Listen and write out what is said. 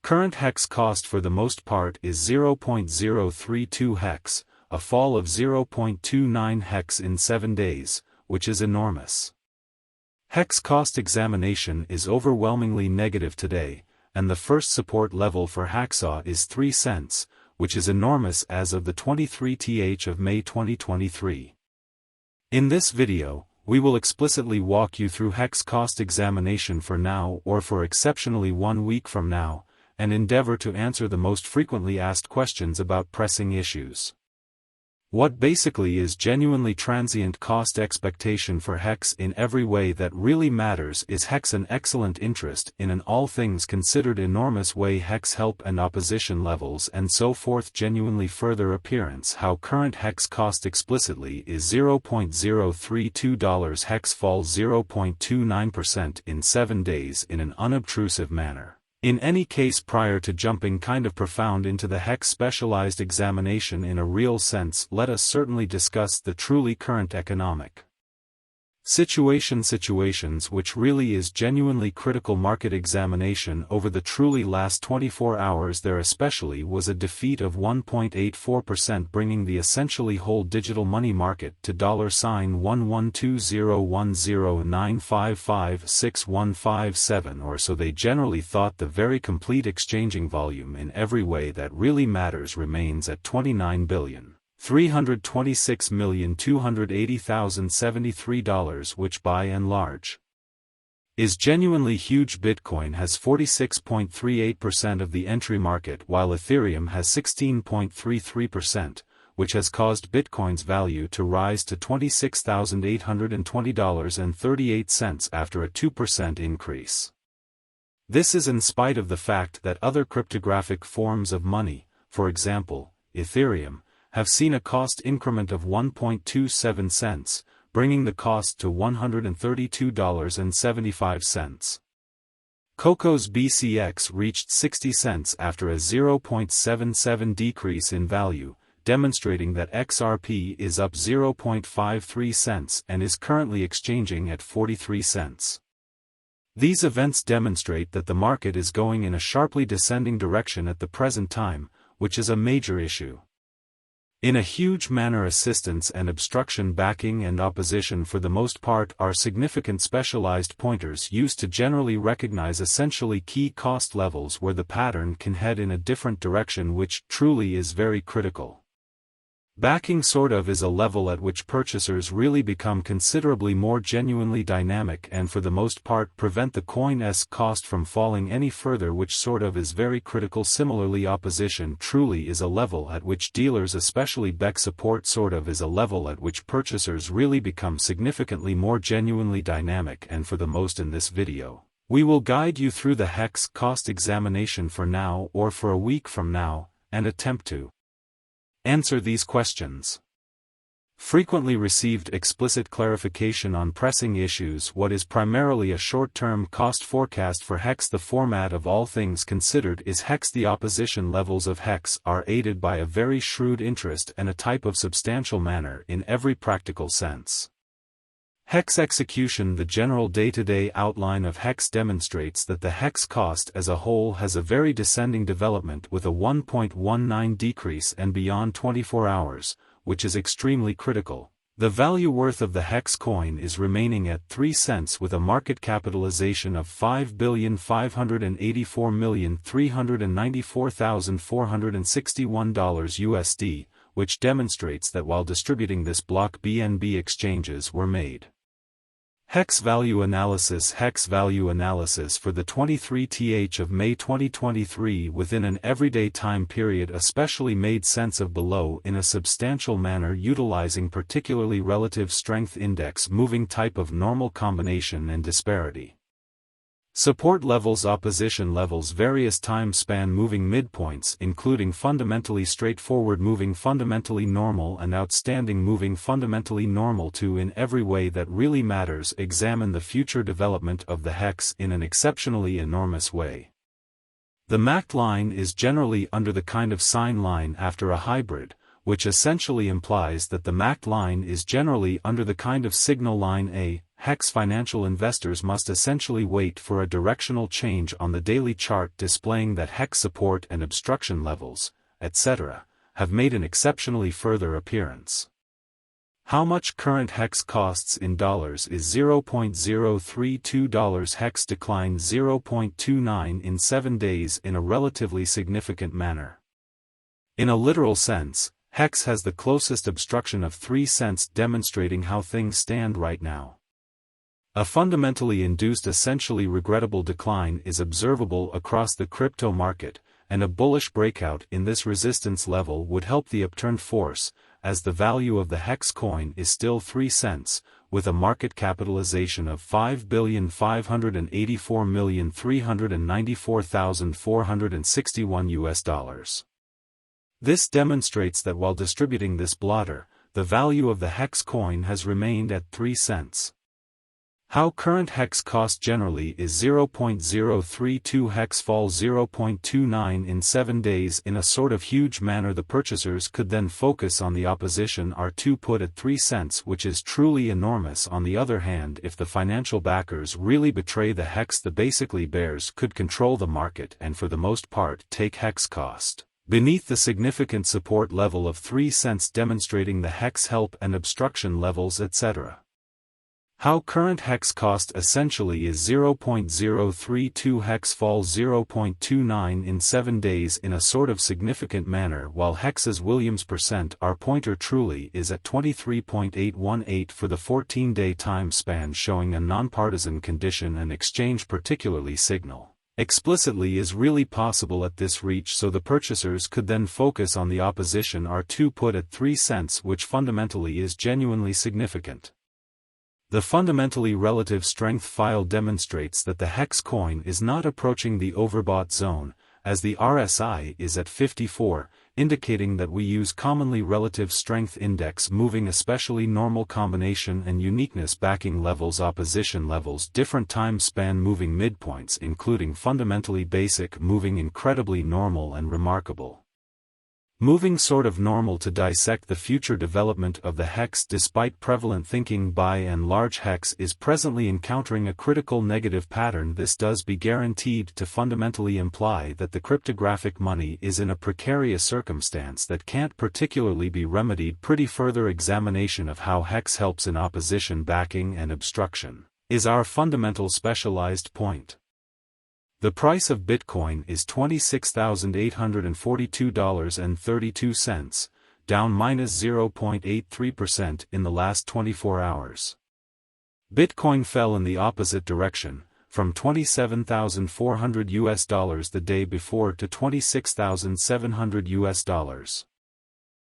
Current HEX cost for the most part is 0.032 HEX, a fall of 0.29 HEX in 7 days, which is enormous. HEX cost examination is overwhelmingly negative today, and the first support level for hacksaw is 3 cents, which is enormous as of the 23th of May 2023. In this video, we will explicitly walk you through HEX cost examination for now or for exceptionally 1 week from now, and endeavor to answer the most frequently asked questions about pressing issues. What basically is genuinely transient cost expectation for HEX in every way that really matters? Is HEX an excellent interest in an all things considered enormous way? HEX help and opposition levels and so forth genuinely further appearance how current HEX cost explicitly is $0.032 HEX falls 0.29% in 7 days in an unobtrusive manner. In any case, prior to jumping kind of profound into the HEX specialized examination in a real sense, let us certainly discuss the truly current economic situations which really is genuinely critical market examination over the truly last 24 hours. There especially was a defeat of 1.84%, bringing the essentially whole digital money market to $1120109556157 or so. They generally thought the very complete exchanging volume in every way that really matters remains at $29,326,280,073, which by and large is genuinely huge. Bitcoin has 46.38% of the entry market while Ethereum has 16.33%, which has caused Bitcoin's value to rise to $26,820.38 after a 2% increase. This is in spite of the fact that other cryptographic forms of money, for example, Ethereum, have seen a cost increment of 1.27 cents, bringing the cost to $132.75. Coco's BCX reached 60 cents after a 0.77 decrease in value, demonstrating that XRP is up 0.53 cents and is currently exchanging at 43 cents. These events demonstrate that the market is going in a sharply descending direction at the present time, which is a major issue. In a huge manner, assistance and obstruction, backing and opposition for the most part are significant specialized pointers used to generally recognize essentially key cost levels where the pattern can head in a different direction, which truly is very critical. Backing sort of is a level at which purchasers really become considerably more genuinely dynamic and for the most part prevent the coin's cost from falling any further, which sort of is very critical. Similarly, opposition truly is a level at which dealers, especially BEC support, sort of is a level at which purchasers really become significantly more genuinely dynamic, and for the most in this video, we will guide you through the HEX cost examination for now or for a week from now, and attempt to answer these questions. Frequently received explicit clarification on pressing issues. What is primarily a short-term cost forecast for HEX? The format of all things considered is HEX. The opposition levels of HEX are aided by a very shrewd interest and a type of substantial manner in every practical sense. HEX execution. The general day-to-day outline of HEX demonstrates that the HEX cost as a whole has a very descending development with a 1.19 decrease and beyond 24 hours, which is extremely critical. The value worth of the HEX coin is remaining at 3 cents with a market capitalization of $5,584,394,461 USD, which demonstrates that while distributing this block, BNB exchanges were made. HEX value analysis. HEX value analysis for the 23th of May 2023 within an everyday time period especially made sense of below in a substantial manner, utilizing particularly relative strength index moving type of normal combination and disparity. Support levels, opposition levels, various time span moving midpoints including fundamentally straightforward moving, fundamentally normal and outstanding moving, fundamentally normal to in every way that really matters. Examine the future development of the HEX in an exceptionally enormous way. The MACD line is generally under the kind of sine line after a hybrid, which essentially implies that the MACD line is generally under the kind of signal line A, HEX financial investors must essentially wait for a directional change on the daily chart displaying that HEX support and obstruction levels, etc., have made an exceptionally further appearance. How much current HEX costs in dollars is $0.032. HEX declined 0.29 in 7 days in a relatively significant manner. In a literal sense, HEX has the closest obstruction of 3 cents, demonstrating how things stand right now. A fundamentally induced, essentially regrettable decline is observable across the crypto market, and a bullish breakout in this resistance level would help the upturned force, as the value of the HEX coin is still 3 cents, with a market capitalization of $5,584,394,461. This demonstrates that while distributing this blotter, the value of the HEX coin has remained at 3 cents. How current HEX cost generally is $0.032. HEX fall 0.29 in 7 days in a sort of huge manner. The purchasers could then focus on the opposition R2 put at 3 cents, which is truly enormous. On the other hand, if the financial backers really betray the HEX, the basically bears could control the market and for the most part take HEX cost beneath the significant support level of 3 cents, demonstrating the HEX help and obstruction levels, etc. How current HEX cost essentially is $0.032. HEX fall 0.29 in 7 days in a sort of significant manner, while HEX's Williams percent R pointer truly is at 23.818 for the 14-day time span, showing a nonpartisan condition and exchange particularly signal explicitly is really possible at this reach, so the purchasers could then focus on the opposition R2 put at 3 cents, which fundamentally is genuinely significant. The fundamentally relative strength file demonstrates that the HEX coin is not approaching the overbought zone, as the RSI is at 54, indicating that we use commonly relative strength index moving, especially normal combination and uniqueness backing levels, opposition levels, different time span moving midpoints, including fundamentally basic moving, incredibly normal and remarkable moving sort of normal, to dissect the future development of the HEX. Despite prevalent thinking, by and large HEX is presently encountering a critical negative pattern. This does be guaranteed to fundamentally imply that the cryptographic money is in a precarious circumstance that can't particularly be remedied. Pretty further examination of how HEX helps in opposition backing and obstruction is our fundamental specialized point. The price of Bitcoin is $26,842.32, down -0.83% in the last 24 hours. Bitcoin fell in the opposite direction, from $27,400 the day before to $26,700.